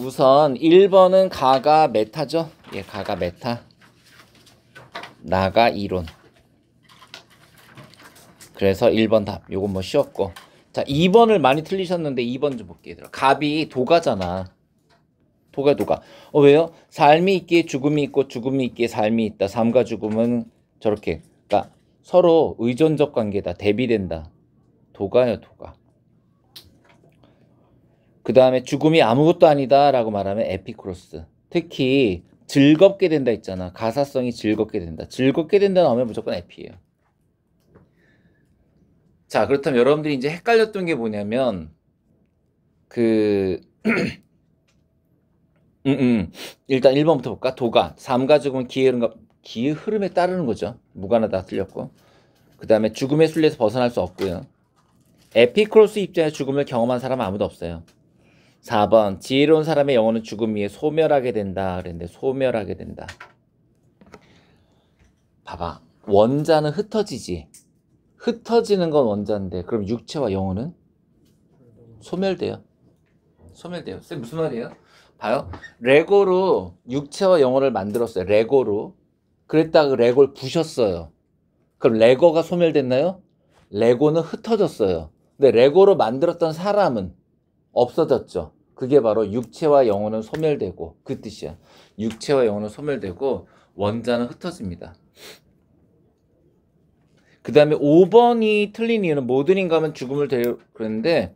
우선 1번은 가가 메타죠. 예, 가가 메타. 나가 이론. 그래서 1번 답. 요건 뭐 쉬웠고. 자, 2번을 많이 틀리셨는데 2번 좀 볼게요. 갑이 도가잖아. 도가. 왜요? 삶이 있기에 죽음이 있고 죽음이 있기에 삶이 있다. 삶과 죽음은 저렇게. 그러니까 서로 의존적 관계다. 대비된다. 도가요, 도가. 그 다음에 죽음이 아무것도 아니다 라고 말하면 에피쿠로스. 특히 즐겁게 된다 있잖아. 가사성이 즐겁게 된다. 즐겁게 된다 나오면 무조건 에피예요. 자, 그렇다면 여러분들이 이제 헷갈렸던 게 뭐냐면 일단 1번부터 볼까? 도가. 삶과 죽음은 기의 흐름에 따르는 거죠. 무관하다 틀렸고. 그 다음에 죽음의 순리에서 벗어날 수 없고요. 에피쿠로스 입장에서 죽음을 경험한 사람은 아무도 없어요. 4번 지혜로운 사람의 영혼은 죽음 위에 소멸하게 된다 그랬는데 소멸하게 된다. 봐봐. 원자는 흩어지지. 흩어지는 건 원자인데 그럼 육체와 영혼은 소멸돼요. 소멸돼요. 쌤 무슨 말이에요? 봐요. 레고로 육체와 영혼을 만들었어요. 레고로. 그랬다가 그 레고를 부셨어요. 그럼 레고가 소멸됐나요? 레고는 흩어졌어요. 근데 레고로 만들었던 사람은 없어졌죠. 그게 바로 육체와 영혼은 소멸되고 그 뜻이야. 육체와 영혼은 소멸되고 원자는 흩어집니다. 그 다음에 5번이 틀린 이유는 모든 인간은 죽음을 그랬는데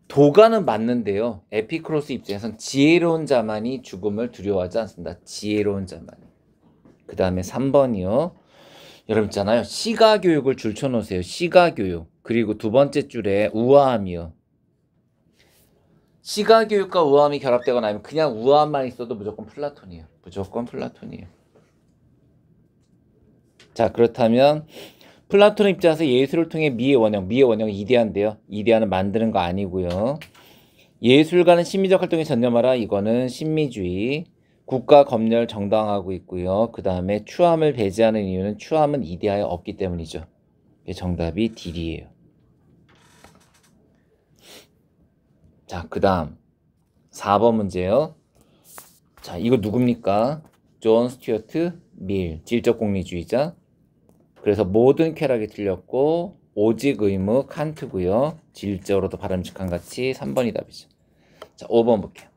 도가는 맞는데요. 에피쿠로스 입장에선 지혜로운 자만이 죽음을 두려워하지 않습니다. 지혜로운 자만이. 그 다음에 3번이요. 여러분 있잖아요. 시가교육을 줄쳐놓으세요. 시가교육. 그리고 두 번째 줄에 우아함이요. 시가교육과 우아함이 결합되거나 아니면 그냥 우아함만 있어도 무조건 플라톤이에요. 무조건 플라톤이에요. 자, 그렇다면 플라톤 입장에서 예술을 통해 미의 원형은 이데아인데요. 이데아는 만드는 거 아니고요. 예술가는 심미적 활동에 전념하라. 이거는 신미주의. 국가 검열 정당화하고 있고요. 그 다음에 추함을 배제하는 이유는 추함은 이데아에 없기 때문이죠. 정답이 D이에요. 자, 그 다음 4번 문제요. 자, 이거 누굽니까? 존 스튜어트 밀, 질적 공리주의자. 그래서 모든 쾌락이 틀렸고 오직 의무 칸트고요. 질적으로도 바람직한 가치 3번이 답이죠. 자, 5번 볼게요.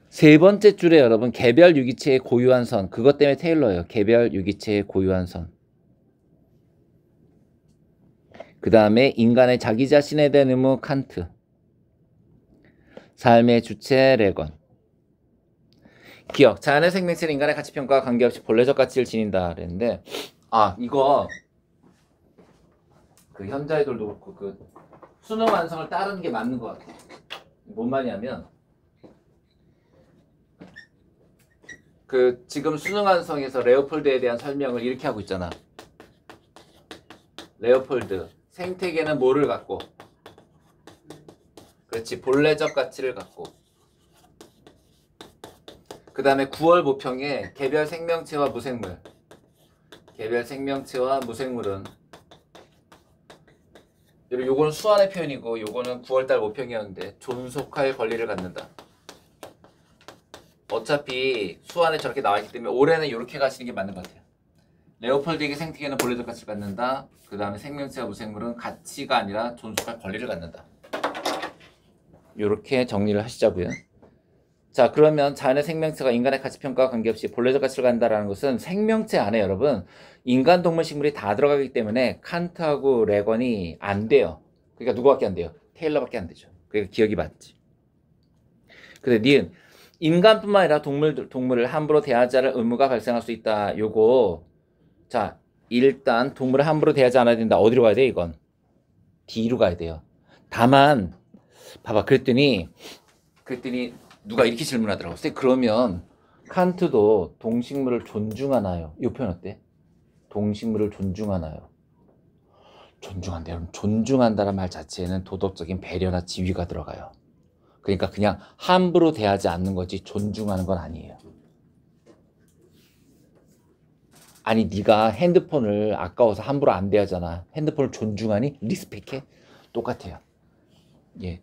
세 번째 줄에 여러분 개별 유기체의 고유한 선. 그것 때문에 테일러예요. 개별 유기체의 고유한 선. 그 다음에 인간의 자기 자신에 대한 의무 칸트. 삶의 주체 레건. 기억. 자연의 생명체는 인간의 가치평가와 관계없이 본래적 가치를 지닌다 그랬는데 이거 그 현자애들도 그렇고 그 수능 완성을 따르는 게 맞는 것 같아. 뭔 말이냐면 그 지금 수능 완성에서 레오폴드에 대한 설명을 이렇게 하고 있잖아. 레오폴드 생태계는 뭐를 갖고? 그렇지, 본래적 가치를 갖고. 그 다음에 9월 모평에 개별 생명체와 무생물. 개별 생명체와 무생물은 요거는 수완의 표현이고 요거는 9월달 모평이었는데 존속할 권리를 갖는다. 어차피 수완에 저렇게 나와있기 때문에 올해는 이렇게 가시는 게 맞는 것 같아요. 레오폴드에게 생태계는 본래적 가치를 갖는다. 그 다음에 생명체와 무생물은 가치가 아니라 존속할 권리를 갖는다. 이렇게 정리를 하시자고요. 자, 그러면 자연의 생명체가 인간의 가치평가와 관계없이 본래적 가치를 갖는다는 것은 생명체 안에 여러분 인간, 동물, 식물이 다 들어가기 때문에 칸트하고 레건이 안 돼요. 그러니까 누구밖에 안 돼요? 테일러밖에 안 되죠. 그러니까 기억이 맞지. 근데 니은 인간뿐만 아니라 동물을 함부로 대하지 않을 의무가 발생할 수 있다. 요거 자, 일단 동물을 함부로 대하지 않아야 된다. 어디로 가야 돼 이건? D로 가야 돼요. 다만 봐봐. 그랬더니 누가 이렇게 질문하더라고. 그러면 칸트도 동식물을 존중하나요? 이 표현 어때? 동식물을 존중하나요? 존중한다. 여러분, 존중한다는 말 자체에는 도덕적인 배려나 지위가 들어가요. 그러니까 그냥 함부로 대하지 않는 거지 존중하는 건 아니에요. 아니 네가 핸드폰을 아까워서 함부로 안 대하잖아. 핸드폰을 존중하니? 리스펙해? 똑같아요. 예.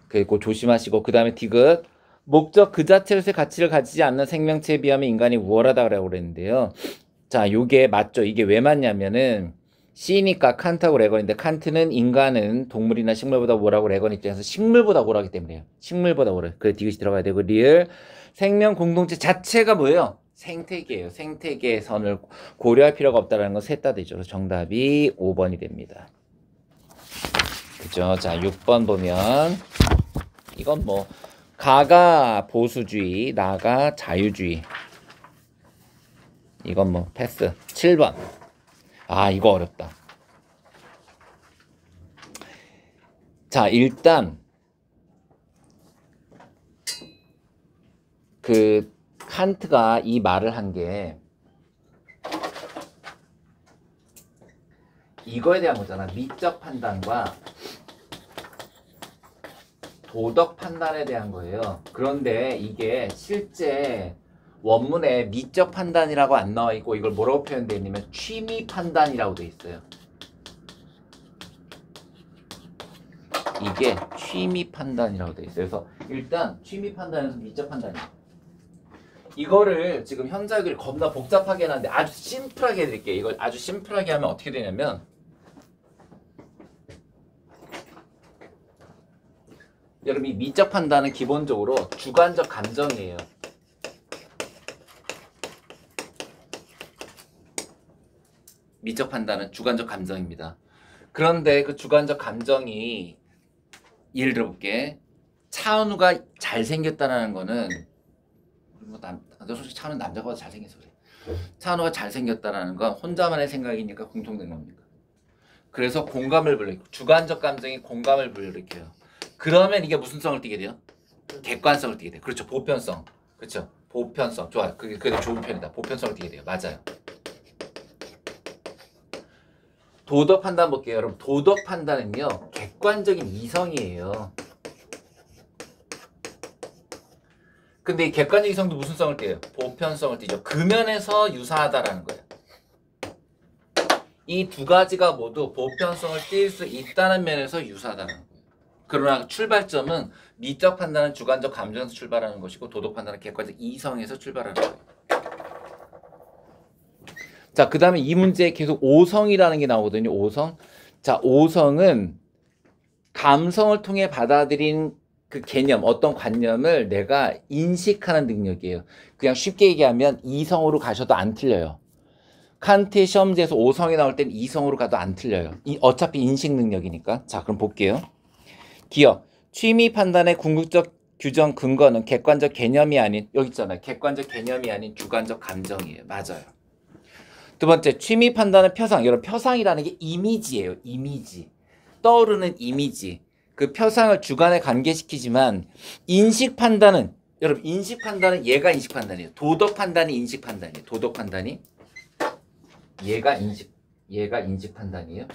그리고 조심하시고 그 다음에 디귿 목적 그 자체로서의 가치를 가지지 않는 생명체에 비하면 인간이 우월하다고 그랬는데요. 자, 요게 맞죠? 이게 왜 맞냐면은 C니까 칸트하고 레건인데 칸트는 인간은 동물이나 식물보다 우월하고 레건 입장에서 식물보다 우월하기 때문에요. 식물보다 우월. 그래 디귿이 들어가야 되고 리을 생명 공동체 자체가 뭐예요? 생태계예요. 생태계의 선을 고려할 필요가 없다는 건 셋 다 되죠. 그래서 정답이 5번이 됩니다. 그죠? 자, 6번 보면 이건 뭐 가가 보수주의, 나가 자유주의. 이건 뭐 패스. 7번. 아, 이거 어렵다. 자, 일단 그 칸트가 이 말을 한 게 이거에 대한 거잖아. 미적 판단과 도덕 판단에 대한 거예요. 그런데 이게 실제 원문에 미적 판단이라고 안 나와 있고 이걸 뭐라고 표현되어 있냐면 취미 판단이라고 되어 있어요. 이게 취미 판단이라고 되어 있어요. 그래서 일단 취미 판단에서 미적 판단이에요. 이거를 지금 현자역을 겁나 복잡하게 해놨는데 아주 심플하게 해드릴게요. 이걸 아주 심플하게 하면 어떻게 되냐면 여러분 이 미적 판단은 기본적으로 주관적 감정이에요. 미적 판단은 주관적 감정입니다. 그런데 그 주관적 감정이 예를 들어볼게. 차은우가 잘생겼다는 거는 뭐 솔직히 차은우 남자가 잘생겨서 그래. 차은우가 잘생겼다는 건 혼자만의 생각이니까 공통된 겁니다. 그래서 공감을 불러일으켜. 주관적 감정이 공감을 불러일으켜요. 그러면 이게 무슨 성을 띠게 돼요? 객관성을 띠게 돼요. 그렇죠. 보편성. 그렇죠. 보편성. 좋아요. 그게 좋은 편이다. 보편성을 띠게 돼요. 맞아요. 도덕 판단 볼게요. 여러분 도덕 판단은요. 객관적인 이성이에요. 근데 이 객관적 이성도 무슨 성을 띠요? 보편성을 띠죠. 그 면에서 유사하다라는 거예요. 이 두 가지가 모두 보편성을 띌 수 있다는 면에서 유사하다는 거예요. 그러나 출발점은 미적 판단은 주관적 감정에서 출발하는 것이고 도덕 판단은 객관적 이성에서 출발하는 거예요. 자, 그 다음에 이 문제에 계속 오성이라는 게 나오거든요. 오성. 자, 오성은 감성을 통해 받아들인 그 개념, 어떤 관념을 내가 인식하는 능력이에요. 그냥 쉽게 얘기하면 이성으로 가셔도 안 틀려요. 칸트의 시험지에서 오성이 나올 땐 이성으로 가도 안 틀려요. 어차피 인식 능력이니까. 자, 그럼 볼게요. 기억. 취미 판단의 궁극적 규정 근거는 객관적 개념이 아닌, 여기 있잖아요. 객관적 개념이 아닌 주관적 감정이에요. 맞아요. 두 번째, 취미 판단은 표상. 여러분, 표상이라는 게 이미지예요. 이미지. 떠오르는 이미지. 그 표상을 주관에 관계시키지만 인식 판단은 여러분 인식 판단은 얘가 인식 판단이에요. 도덕 판단이 인식 판단이에요. 도덕 판단이 얘가 인식 판단이에요.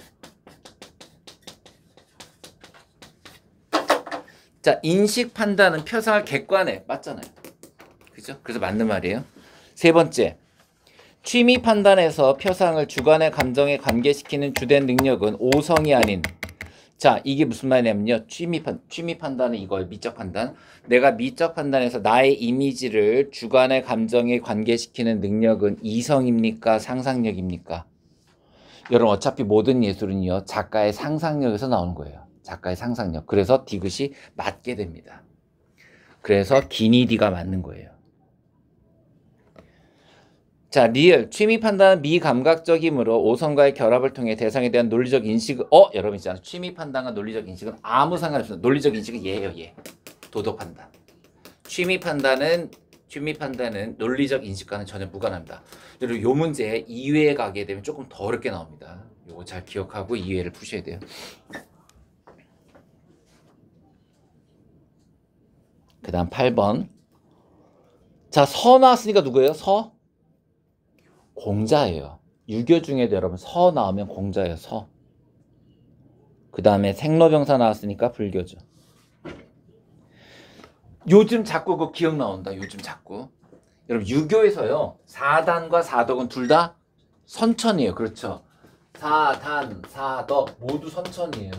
자, 인식 판단은 표상을 객관에 맞잖아요. 그죠? 그래서 맞는 말이에요. 세 번째, 취미 판단에서 표상을 주관의 감정에 관계시키는 주된 능력은 오성이 아닌. 자, 이게 무슨 말이냐면요. 취미 판단은 이거예요. 미적 판단. 내가 미적 판단에서 나의 이미지를 주관의 감정에 관계시키는 능력은 이성입니까? 상상력입니까? 여러분 어차피 모든 예술은요. 작가의 상상력에서 나오는 거예요. 작가의 상상력. 그래서 디귿이 맞게 됩니다. 그래서 기니디가 맞는 거예요. 자, 리을. 취미 판단은 미감각적이므로 오성과의 결합을 통해 대상에 대한 논리적 인식을 여러분 있잖아요. 취미 판단과 논리적 인식은 아무 상관없어요. 논리적 인식은 얘예요, 얘. 도덕 판단. 취미 판단은 논리적 인식과는 전혀 무관합니다. 그리고 요 문제 2회에 가게 되면 조금 더 어렵게 나옵니다. 요거 잘 기억하고 2회를 푸셔야 돼요. 그 다음 8번. 자, 서 나왔으니까 누구예요? 서? 공자예요. 유교 중에도 여러분 서 나오면 공자예요. 서. 그 다음에 생로병사 나왔으니까 불교죠. 요즘 자꾸 그 기억 나온다. 요즘 자꾸. 여러분 유교에서요. 사단과 사덕은 둘 다 선천이에요. 그렇죠. 사단, 사덕 모두 선천이에요.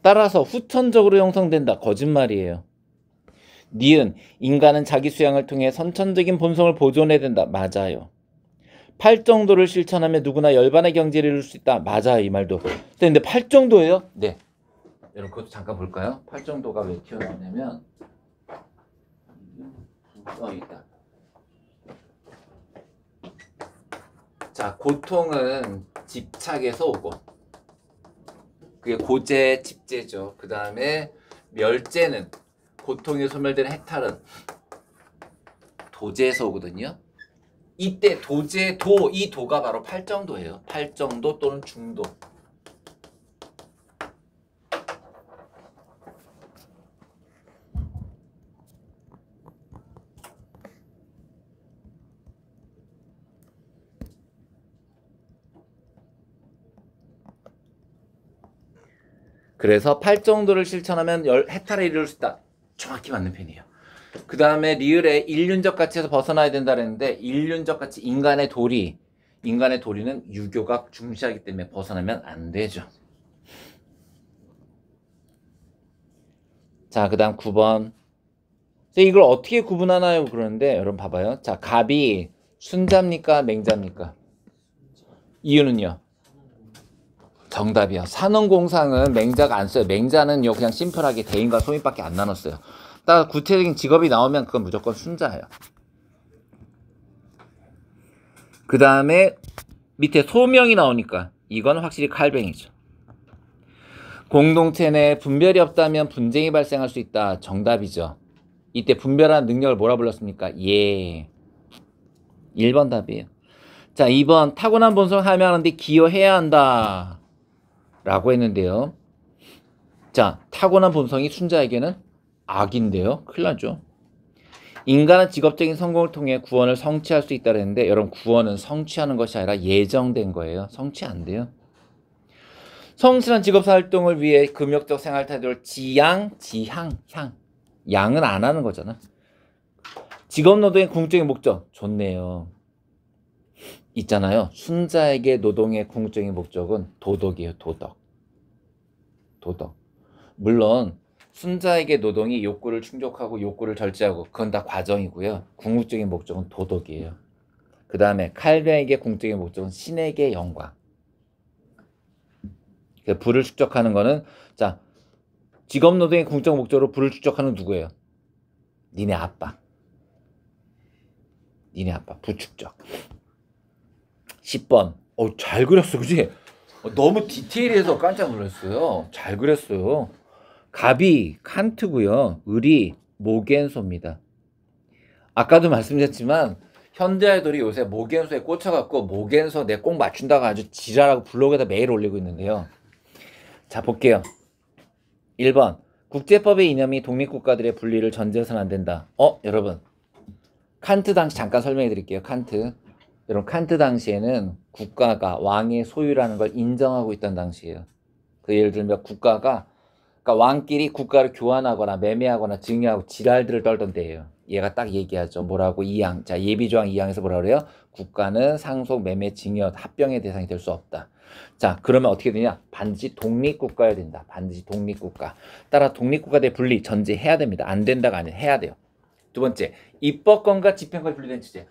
따라서 후천적으로 형성된다. 거짓말이에요. 니은 인간은 자기 수양을 통해 선천적인 본성을 보존해야 된다. 맞아요. 팔정도를 실천하면 누구나 열반의 경지를 이룰 수 있다. 맞아요. 이 말도. 근데 팔정도예요? 네. 여러분 그것도 잠깐 볼까요? 팔정도가 왜 튀어나오냐면 있다. 자, 고통은 집착에서 오고 그게 고재, 집재죠. 그 다음에 멸재는 고통이 소멸되는 해탈은 도재에서 오거든요. 이때 도재, 이 도가 바로 팔정도예요. 팔정도 또는 중도. 그래서 팔정도를 실천하면 해탈에 이룰 수 있다. 정확히 맞는 편이에요. 그 다음에 리을에 일륜적 가치에서 벗어나야 된다 그랬는데 일륜적 가치 인간의 도리는 유교가 중시하기 때문에 벗어나면 안 되죠. 자, 그 다음 9번. 이걸 어떻게 구분하나요? 그러는데 여러분 봐봐요. 자, 갑이 순자입니까? 맹자입니까? 이유는요? 정답이요. 산업공상은 맹자가 안 써요. 맹자는요 그냥 심플하게 대인과 소인밖에 안 나눴어요. 따라 구체적인 직업이 나오면 그건 무조건 순자예요. 그 다음에 밑에 소명이 나오니까 이건 확실히 칼뱅이죠. 공동체 내 분별이 없다면 분쟁이 발생할 수 있다. 정답이죠. 이때 분별하는 능력을 뭐라 불렀습니까? 예. 1번 답이에요. 자, 2번 타고난 본성을 함양하는데 기여해야 한다 라고 했는데요. 자, 타고난 본성이 순자에게는 악인데요. 큰일 나죠. 인간은 직업적인 성공을 통해 구원을 성취할 수 있다고 했는데 여러분 구원은 성취하는 것이 아니라 예정된 거예요. 성취 안 돼요. 성실한 직업활동을 위해 금욕적 생활태도를 지양, 지향, 향. 양은 안 하는 거잖아. 직업노동의 궁극적인 목적. 좋네요. 있잖아요. 순자에게 노동의 궁극적인 목적은 도덕이에요. 도덕. 물론 순자에게 노동이 욕구를 충족하고 욕구를 절제하고 그건 다 과정이고요. 궁극적인 목적은 도덕이에요. 그 다음에 칼뱅에게 궁극적인 목적은 신에게 영광. 부를 축적하는 거는 자 직업노동의 궁극적 목적으로 부를 축적하는 누구예요? 니네 아빠 부축적. 10번. 잘 그렸어, 그지? 너무 디테일해서 깜짝 놀랐어요. 잘 그렸어요. 갑이 칸트고요. 을이 모겐소입니다. 아까도 말씀드렸지만 현대 아이돌이 요새 모겐소에 꽂혀갖고 모겐소 내 꼭 맞춘다고 아주 지랄하고 블로그에다 매일 올리고 있는데요. 자, 볼게요. 1번. 국제법의 이념이 독립국가들의 분리를 전제해서는 안 된다. 여러분. 칸트 당시 잠깐 설명해 드릴게요. 칸트. 여러분 칸트 당시에는 국가가 왕의 소유라는 걸 인정하고 있던 당시예요. 그 예를 들면 국가가 그러니까 왕끼리 국가를 교환하거나 매매하거나 증여하고 지랄들을 떨던 때예요. 얘가 딱 얘기하죠. 뭐라고 2항. 자, 예비조항 2항에서 뭐라 그래요? 국가는 상속, 매매, 증여, 합병의 대상이 될 수 없다. 자, 그러면 어떻게 되냐? 반드시 독립국가여야 된다. 반드시 독립국가. 따라 독립국가대 분리 전제해야 됩니다. 안 된다가 아니라 해야 돼요. 두 번째, 입법권과 집행권이 분리된 취재.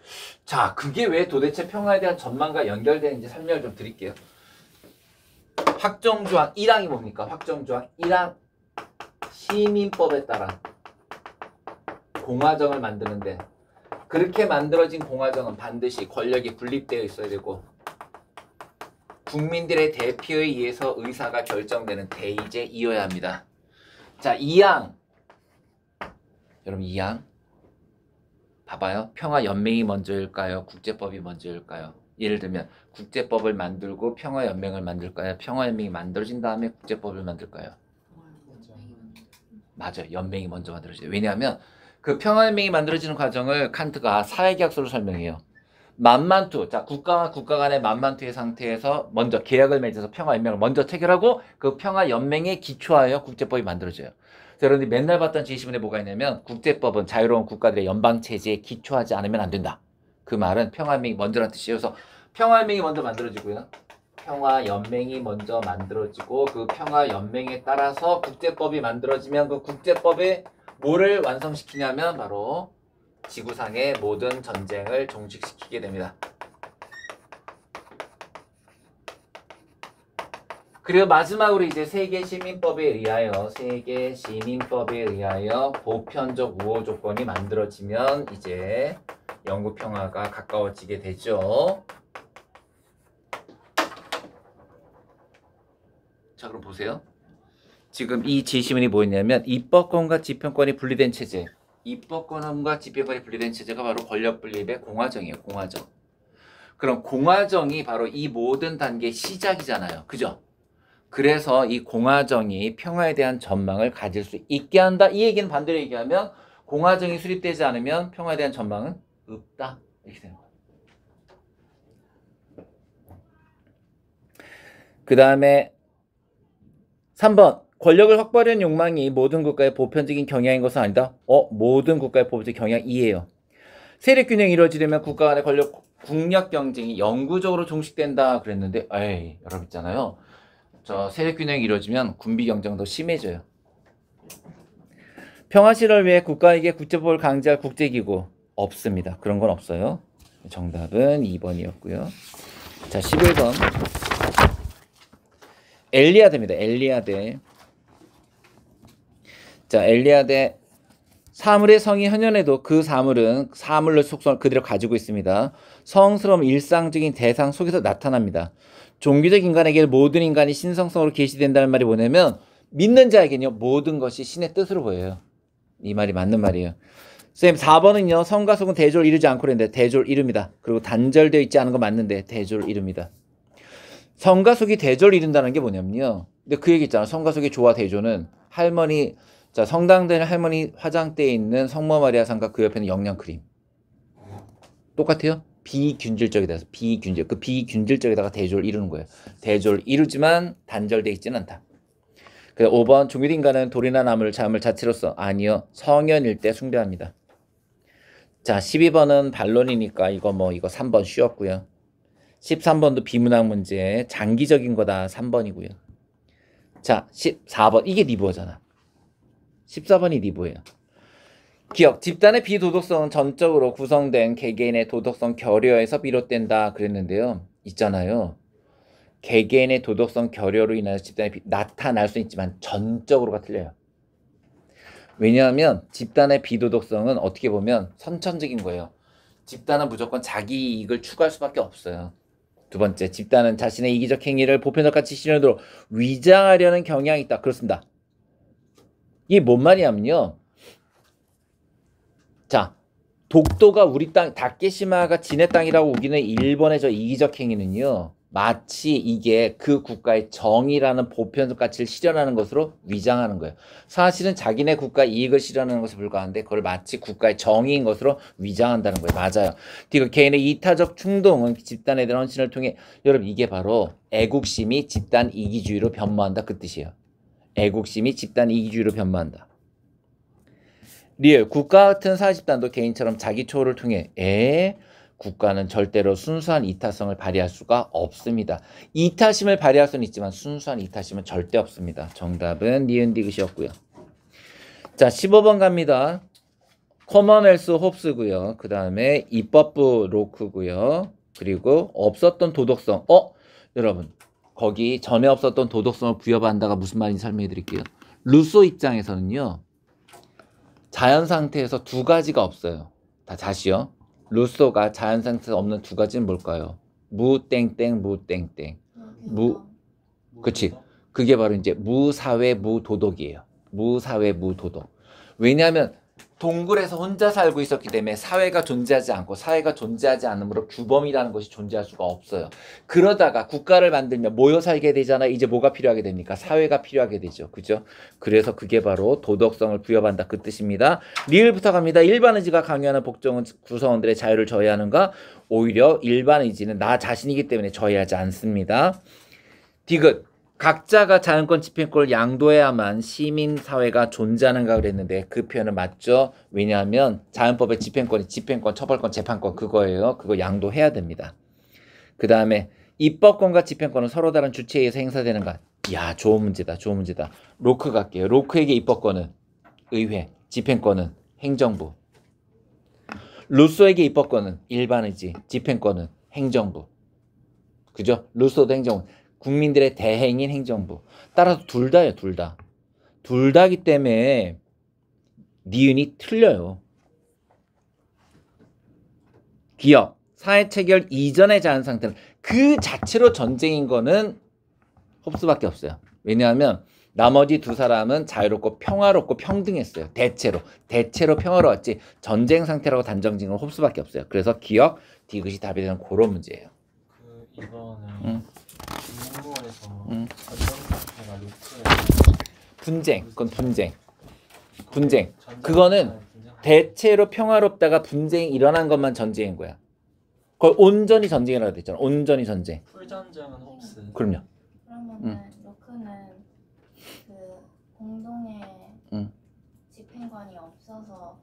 자, 그게 왜 도대체 평화에 대한 전망과 연결되는지 설명을 좀 드릴게요. 확정조항 1항이 뭡니까? 확정조항 1항 시민법에 따라 공화정을 만드는데 그렇게 만들어진 공화정은 반드시 권력이 분립되어 있어야 되고 국민들의 대표에 의해서 의사가 결정되는 대의제이어야 합니다. 자, 2항. 여러분 2항. 봐봐요. 평화연맹이 먼저일까요? 국제법이 먼저일까요? 예를 들면 국제법을 만들고 평화연맹을 만들까요? 평화연맹이 만들어진 다음에 국제법을 만들까요? 맞아요. 연맹이 먼저 만들어져요. 왜냐하면 그 평화연맹이 만들어지는 과정을 칸트가 사회계약서로 설명해요. 만만투. 자, 국가와 국가 간의 만만투의 상태에서 먼저 계약을 맺어서 평화연맹을 먼저 체결하고 그 평화연맹에 기초하여 국제법이 만들어져요. 여러분들이 맨날 봤던 제시문에 뭐가 있냐면 국제법은 자유로운 국가들의 연방체제에 기초하지 않으면 안 된다. 그 말은 평화연맹이 먼저라는 뜻이에요. 그래서 평화연맹이 먼저 만들어지고요. 평화연맹이 먼저 만들어지고 그 평화연맹에 따라서 국제법이 만들어지면 그 국제법이 뭐를 완성시키냐면 바로 지구상의 모든 전쟁을 종식시키게 됩니다. 그리고 마지막으로 이제 세계시민법에 의하여 보편적 우호 조건이 만들어지면 이제 영구 평화가 가까워지게 되죠. 자, 그럼 보세요. 지금 이 지시문이 뭐였냐면 입법권과 집행권이 분리된 체제. 입법권과 집행권이 분리된 체제가 바로 권력 분립의 공화정이에요. 공화정. 그럼 공화정이 바로 이 모든 단계의 시작이잖아요. 그죠? 그래서 이 공화정이 평화에 대한 전망을 가질 수 있게 한다. 이 얘기는 반대로 얘기하면 공화정이 수립되지 않으면 평화에 대한 전망은 없다. 이렇게 되는 거예요. 그 다음에 3번. 권력을 확보하려는 욕망이 모든 국가의 보편적인 경향인 것은 아니다. 모든 국가의 보편적 경향이에요. 세력 균형이 이루어지려면 국가 간의 국력 경쟁이 영구적으로 종식된다 그랬는데 여러분 있잖아요. 저 세력 균형이 이루어지면 군비 경쟁도 심해져요. 평화 실현을 위해 국가에게 국제법을 강제할 국제기구 없습니다. 그런 건 없어요. 정답은 2번이었고요. 자, 11번. 엘리아드입니다. 엘리아드. 자, 엘리아드. 사물의 성이 현현해도 그 사물은 사물의 속성을 그대로 가지고 있습니다. 성스러움 일상적인 대상 속에서 나타납니다. 종교적 인간에게 모든 인간이 신성성으로 계시된다는 말이 뭐냐면 믿는 자에게는요 모든 것이 신의 뜻으로 보여요. 이 말이 맞는 말이에요. 선생님 4번은요 성과 속은 대조를 이루지 않고 그랬는데 대조를 이룹니다. 그리고 단절되어 있지 않은 거 맞는데 대조를 이룹니다. 성과 속이 대조를 이룬다는 게 뭐냐면요. 근데 그 얘기 있잖아. 성과 속의 조와 대조는 할머니 자 성당된 할머니 화장대에 있는 성모 마리아 상과 그 옆에는 영양 크림 똑같아요? 비균질적이다. 비균질. 그 비균질적에다가 대조를 이루는 거예요. 대조를 이루지만 단절되어 있지는 않다. 그래서 5번 종교적 인간은 돌이나 나무를 자물 자체로서 아니요. 성현일 때 숭배합니다. 자 12번은 반론이니까 이거 3번 쉬웠고요. 13번도 비문학 문제 장기적인 거다 3번이고요. 자 14번 이게 니부어잖아. 14번이 니부예요. 기억, 집단의 비도덕성은 전적으로 구성된 개개인의 도덕성 결여에서 비롯된다 그랬는데요. 있잖아요. 개개인의 도덕성 결여로 인하여 집단이 나타날 수 있지만 전적으로가 틀려요. 왜냐하면 집단의 비도덕성은 어떻게 보면 선천적인 거예요. 집단은 무조건 자기 이익을 추구할 수밖에 없어요. 두 번째, 집단은 자신의 이기적 행위를 보편적 가치 실현으로 위장하려는 경향이 있다. 그렇습니다. 이게 뭔 말이냐면요. 자, 독도가 우리 땅, 다케시마가 지네 땅이라고 우기는 일본의 저 이기적 행위는요. 마치 이게 그 국가의 정의라는 보편적 가치를 실현하는 것으로 위장하는 거예요. 사실은 자기네 국가 이익을 실현하는 것에 불과한데 그걸 마치 국가의 정의인 것으로 위장한다는 거예요. 맞아요. 그리고 개인의 이타적 충동은 집단에 대한 헌신을 통해 여러분 이게 바로 애국심이 집단 이기주의로 변모한다 그 뜻이에요. 애국심이 집단 이기주의로 변모한다. 리얼 국가 같은 사집단도 개인처럼 자기 초월을 통해 국가는 절대로 순수한 이타성을 발휘할 수가 없습니다. 이타심을 발휘할 수는 있지만 순수한 이타심은 절대 없습니다. 정답은 니은디귿이었고요. 자 15번 갑니다. 커먼웰스 홉스고요. 그 다음에 입법부 로크고요. 그리고 없었던 도덕성. 여러분 거기 전에 없었던 도덕성을 부여받는다가 무슨 말인지 설명해 드릴게요. 루소 입장에서는요. 자연 상태에서 두 가지가 없어요. 다시요. 루소가 자연 상태에서 없는 두 가지는 뭘까요? 무땡땡 무땡땡. 그치. 그게 바로 이제 무사회 무도덕이에요. 무사회 무도덕. 왜냐하면 동굴에서 혼자 살고 있었기 때문에 사회가 존재하지 않고 사회가 존재하지 않으므로 규범이라는 것이 존재할 수가 없어요. 그러다가 국가를 만들면 모여 살게 되잖아요. 이제 뭐가 필요하게 됩니까? 사회가 필요하게 되죠. 그죠? 그래서 그게 바로 도덕성을 부여받는다 그 뜻입니다. 리을부터 갑니다. 일반 의지가 강요하는 복종은 구성원들의 자유를 저해하는가? 오히려 일반 의지는 나 자신이기 때문에 저해하지 않습니다. 디귿. 각자가 자연권 집행권을 양도해야만 시민사회가 존재하는가 그랬는데 그 표현은 맞죠? 왜냐하면 자연법의 집행권이 집행권, 처벌권, 재판권 그거예요. 그거 양도해야 됩니다. 그 다음에 입법권과 집행권은 서로 다른 주체에 의해서 행사되는가? 야, 좋은 문제다. 좋은 문제다. 로크 갈게요. 로크에게 입법권은 의회, 집행권은 행정부. 루소에게 입법권은 일반의지, 집행권은 행정부. 그죠? 루소도 행정부. 국민들의 대행인 행정부. 따라서 둘 다예요. 둘 다. 둘 다기 때문에 니은이 틀려요. 기억, 사회 체결 이전의 자연 상태는 그 자체로 전쟁인 거는 홉스밖에 없어요. 왜냐하면 나머지 두 사람은 자유롭고 평화롭고 평등했어요. 대체로 평화로웠지 전쟁 상태라고 단정짓는 건 홉스밖에 없어요. 그래서 기억, 디귿이 답이 되는 그런 문제예요. 그 이거는 응. 중국어에서 응. 전쟁 상태가 루트예요. 분쟁, 그건 분쟁. 그거는 분쟁. 대체로 평화롭다가 분쟁이 일어난 것만 전쟁인 거야. 그걸 온전히 전쟁이라고 됐잖아. 온전히 전쟁. 풀전쟁은 홉스. 그럼요. 그러면은 로크는 그 공동의 집행관이 없어서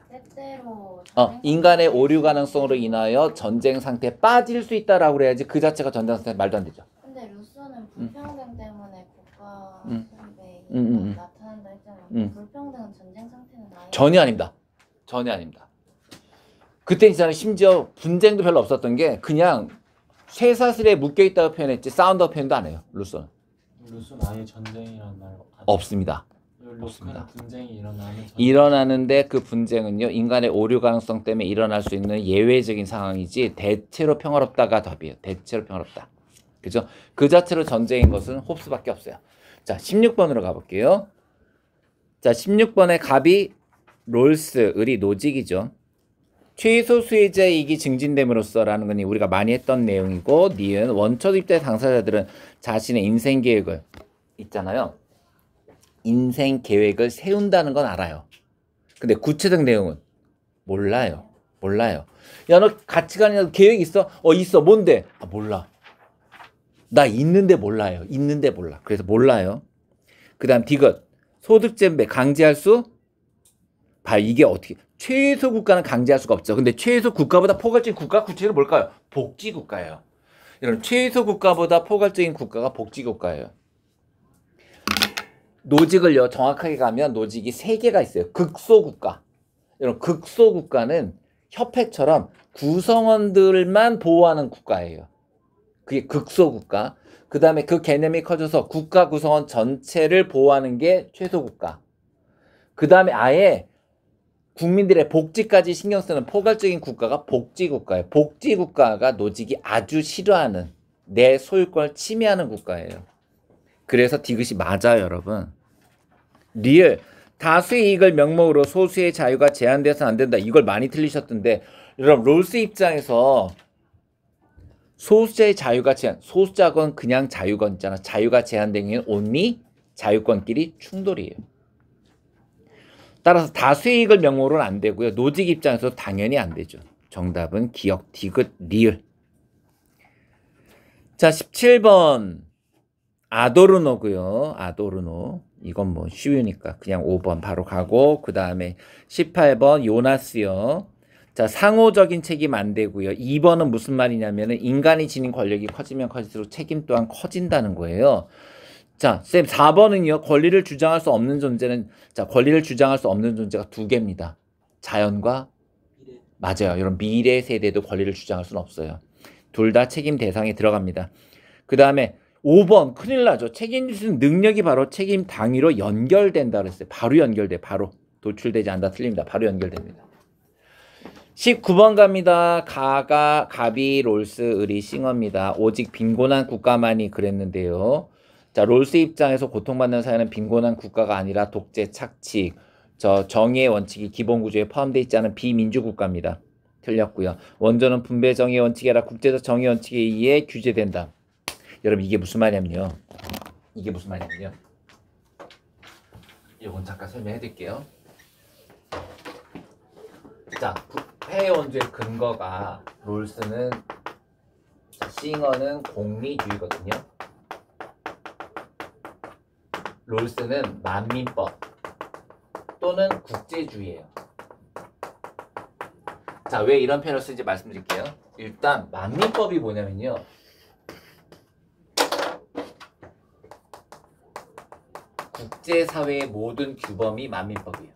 때때로 인간의 오류 가능성으로 인하여 전쟁 상태에 빠질 수 있다라고 그래야지 그 자체가 전쟁 상태 말도 안 되죠. 근데 루소는 불평등 때문에 국가 수립에 나타난다 했잖아요. 불평등은 전쟁 상태는 아예 전혀 아닙니다. 전혀 아닙니다. 그때 있잖아요. 심지어 분쟁도 별로 없었던 게 그냥 쇠사슬에 묶여있다고 표현했지 싸운다고 표현도 안 해요. 루소는. 루스는 아예 전쟁이란 말 없습니다. 로크는 분쟁이 일어나는 일어나는데 그 분쟁은요. 인간의 오류 가능성 때문에 일어날 수 있는 예외적인 상황이지 대체로 평화롭다가 답이에요. 대체로 평화롭다. 그죠? 그 자체로 전쟁인 것은 홉스밖에 없어요. 자, 16번으로 가볼게요. 자, 16번의 갑이 롤스, 을이 노직이죠. 최소 수혜자의 이익이 증진됨으로써라는 건 우리가 많이 했던 내용이고 니은 원초 입대 당사자들은 자신의 인생 계획을 있잖아요. 인생 계획을 세운다는 건 알아요. 근데 구체적 내용은 몰라요. 야, 너 가치관이나 계획 있어? 있어. 뭔데? 몰라. 나 있는데 몰라요. 그래서 몰라요. 그 다음 디귿. 소득잼배 강제할 수? 이게 어떻게 최소 국가는 강제할 수가 없죠. 근데 최소 국가보다 포괄적인 국가 구체적으로 뭘까요? 복지국가예요. 이런 최소 국가보다 포괄적인 국가가 복지국가예요. 노직을요 정확하게 가면 노직이 3개가 있어요. 극소국가. 이런 극소국가는 협회처럼 구성원들만 보호하는 국가예요. 그게 극소국가. 그 다음에 그 개념이 커져서 국가 구성원 전체를 보호하는 게 최소국가. 그 다음에 아예 국민들의 복지까지 신경 쓰는 포괄적인 국가가 복지국가예요. 복지국가가 노직이 아주 싫어하는 내 소유권을 침해하는 국가예요. 그래서 디귿이 맞아요, 여러분. 리을 다수의 이익을 명목으로 소수의 자유가 제한돼서는 안 된다. 이걸 많이 틀리셨던데 여러분 롤스 입장에서 소수자의 자유가 소수자건 그냥 자유건 있잖아. 자유가 제한되는 only 자유권끼리 충돌이에요. 따라서 다수의 이익을 명목으로는 안 되고요. 노직 입장에서 당연히 안 되죠. 정답은 기억, 디귿, 리을. 자, 17번 아도르노고요. 아도르노. 이건 뭐 쉬우니까 그냥 5번 바로 가고 그 다음에 18번 요나스요. 자, 상호적인 책임 안 되고요. 2번은 무슨 말이냐면은 인간이 지닌 권력이 커지면 커질수록 책임 또한 커진다는 거예요. 자, 쌤 4번은요. 권리를 주장할 수 없는 존재는 권리를 주장할 수 없는 존재가 2개입니다. 자연과 미래. 맞아요. 이런 미래 세대도 권리를 주장할 수는 없어요. 둘 다 책임 대상에 들어갑니다. 그 다음에 5번 큰일 나죠. 책임질 수 있는 능력이 바로 책임 당위로 연결된다 그랬어요. 바로 연결돼. 바로 도출되지 않다 틀립니다. 바로 연결됩니다. 19번 갑니다. 갑이 롤스, 을이 싱어입니다. 오직 빈곤한 국가만이 그랬는데요. 자, 롤스 입장에서 고통받는 사회는 빈곤한 국가가 아니라 독재, 착취, 정의의 원칙이 기본 구조에 포함되어 있지 않은 비민주 국가입니다. 틀렸고요. 원조는 분배 정의의 원칙이 아니라 국제적 정의 원칙에 의해 규제된다. 여러분 이게 무슨 말이냐면요. 이건 잠깐 설명해 드릴게요. 자, 부패 원조의 근거가 롤스는 싱어는 공리주의거든요. 롤스는 만민법 또는 국제주의예요. 자, 왜 이런 표현을 쓰는지 말씀드릴게요. 일단 만민법이 뭐냐면요. 국제사회의 모든 규범이 만민법이에요.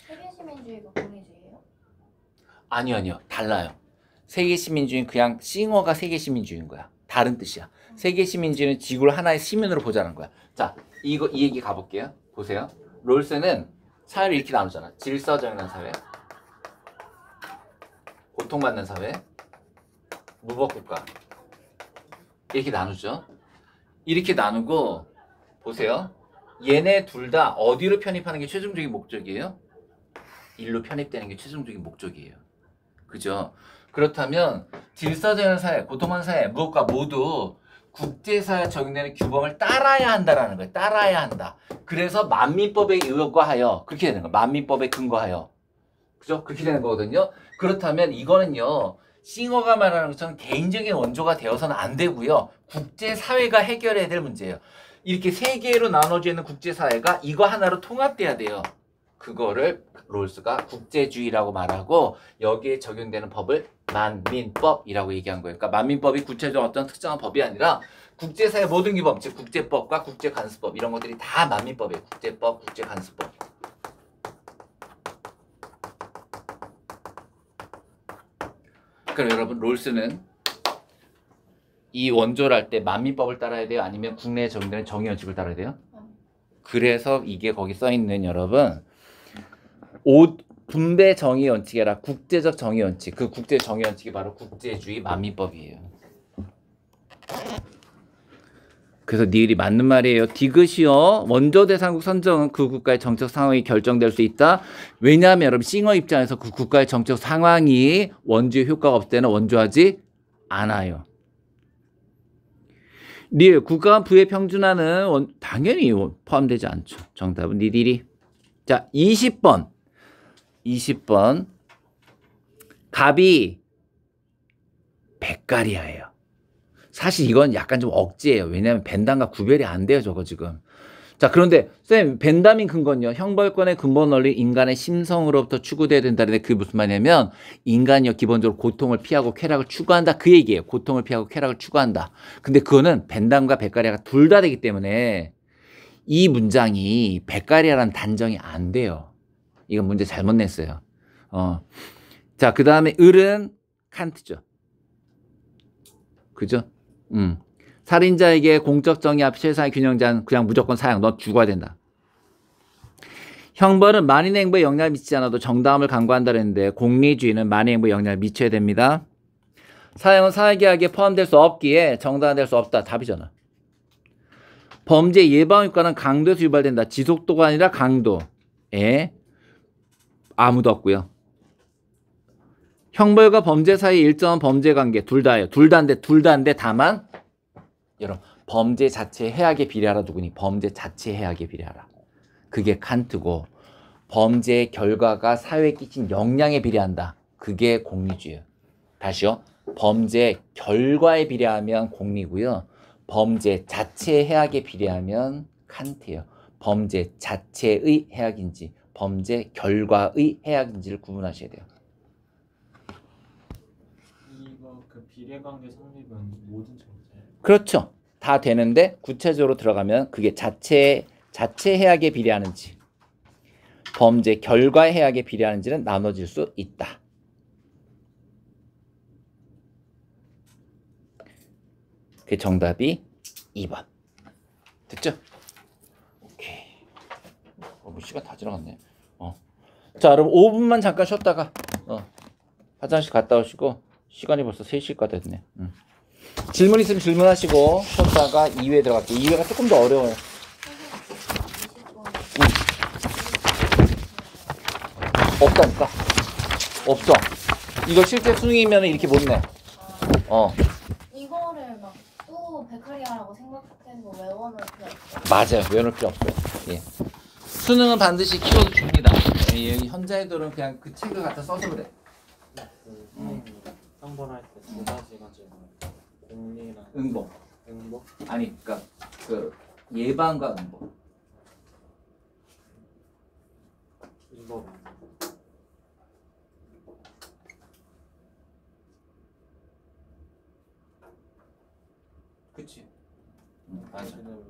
세계시민주의가 공리주의예요? 아니요. 달라요. 세계시민주의는 그냥 싱어가 세계시민주의인 거야. 다른 뜻이야. 세계시민주의는 지구를 하나의 시민으로 보자는 거야. 자, 이 얘기 가볼게요. 보세요. 롤스는 사회를 이렇게 나누잖아. 질서정연한 사회, 고통받는 사회, 무법국가. 이렇게 나누죠. 이렇게 나누고 보세요. 얘네 둘 다 어디로 편입하는 게 최종적인 목적이에요? 일로 편입되는 게 최종적인 목적이에요. 그죠? 그렇다면 질서정연한 사회, 고통받는 사회, 무법국가 모두 국제사회에 적용되는 규범을 따라야 한다라는 거예요. 따라야 한다. 그래서 만민법에 의거하여 그렇게 되는 거예요. 만민법에 근거하여. 그죠? 그렇게 되는 거거든요. 그렇다면 이거는요. 싱어가 말하는 것처럼 개인적인 원조가 되어서는 안 되고요. 국제사회가 해결해야 될 문제예요. 이렇게 세 개로 나눠져 있는 국제사회가 이거 하나로 통합돼야 돼요. 그거를 롤스가 국제주의라고 말하고 여기에 적용되는 법을 만민법이라고 얘기한 거예요. 그러니까 만민법이 구체적으로 어떤 특정한 법이 아니라 국제사회 모든 규범, 즉 국제법과 국제관습법 이런 것들이 다 만민법이에요. 국제법, 국제관습법. 그럼 여러분 롤스는 이 원조를 할 때 만민법을 따라야 돼요? 아니면 국내에 적용되는 정의원칙을 따라야 돼요? 그래서 이게 거기 써있는 여러분 분배 정의원칙이라 국제적 정의원칙. 그 국제 정의원칙이 바로 국제주의 만민법이에요. 그래서 니을이 맞는 말이에요. 디귿이요. 원조 대상국 선정은 그 국가의 정책 상황이 결정될 수 있다. 왜냐하면 여러분 싱어 입장에서 그 국가의 정책 상황이 원주의 효과가 없을 때는 원조하지 않아요. 니을 국가 부의 평준화는 당연히 포함되지 않죠. 정답은 니들이. 자 20번 갑이 백가리아예요. 사실 이건 약간 좀 억지예요. 왜냐하면 벤담과 구별이 안 돼요. 저거 지금. 자 그런데 쌤 벤담인 근거는요. 형벌권의 근본 원리 인간의 심성으로부터 추구돼야 된다는데 그게 무슨 말이냐면 인간이요 기본적으로 고통을 피하고 쾌락을 추구한다 그 얘기예요. 고통을 피하고 쾌락을 추구한다. 근데 그거는 벤담과 백가리아가 둘 다 되기 때문에 이 문장이 백가리아라는 단정이 안 돼요. 이건 문제 잘못 냈어요. 자 그 다음에 을은 칸트죠. 그죠? 살인자에게 공적 정의 앞 최상의 균형자는 그냥 무조건 사형. 너 죽어야 된다. 형벌은 만인의 행보에 영향을 미치지 않아도 정당함을 강구한다 그랬는데 공리주의는 만인의 행보에 영향을 미쳐야 됩니다. 사형은 사회계약에 포함될 수 없기에 정당화될 수 없다. 답이잖아. 범죄 예방 효과는 강도에서 유발된다. 지속도가 아니라 강도에 아무도 없고요. 형벌과 범죄 사이의 일정한 범죄 관계 둘 다예요. 둘 다인데 다만 여러분 범죄 자체의 해악에 비례하라 누구니? 범죄 자체의 해악에 비례하라. 그게 칸트고 범죄의 결과가 사회에 끼친 영향에 비례한다. 그게 공리주의예요. 다시요. 범죄 결과에 비례하면 공리고요. 범죄 자체의 해악에 비례하면 칸트예요. 범죄 자체의 해악인지 범죄 결과의 해악인지를 구분하셔야 돼요. 이거 그 비례관계 성립은 모든 정책. 그렇죠. 다 되는데 구체적으로 들어가면 그게 자체 해악에 비례하는지 범죄 결과의 해악에 비례하는지는 나눠질 수 있다. 그 정답이 2번. 됐죠? 오케이. 뭐 시간 다 지나갔네. 자, 여러분 5분만 잠깐 쉬었다가 화장실 갔다 오시고 시간이 벌써 3시가 됐네. 질문 있으면 질문하시고 쉬었다가 2회 들어갈게요. 2회가 조금 더 어려워요. 없다니까. 없어. 이거 실제 수능이면 이렇게 못 내. 이거를 막 또 베카리아라고 생각해서 외워놓을 필요 없어요. 맞아요. 외워놓을 필요 없어요. 예. 수능은 반드시 키워드 줍니다. 여기 현자애들은 그냥 그 책을 갖다 써서 그래. 형벌할 때 두 가지 가지고 공리랑 응복. 응복. 아니, 그러니까 그 예방과 응복. 응복. 그치. 맞아. 왜냐면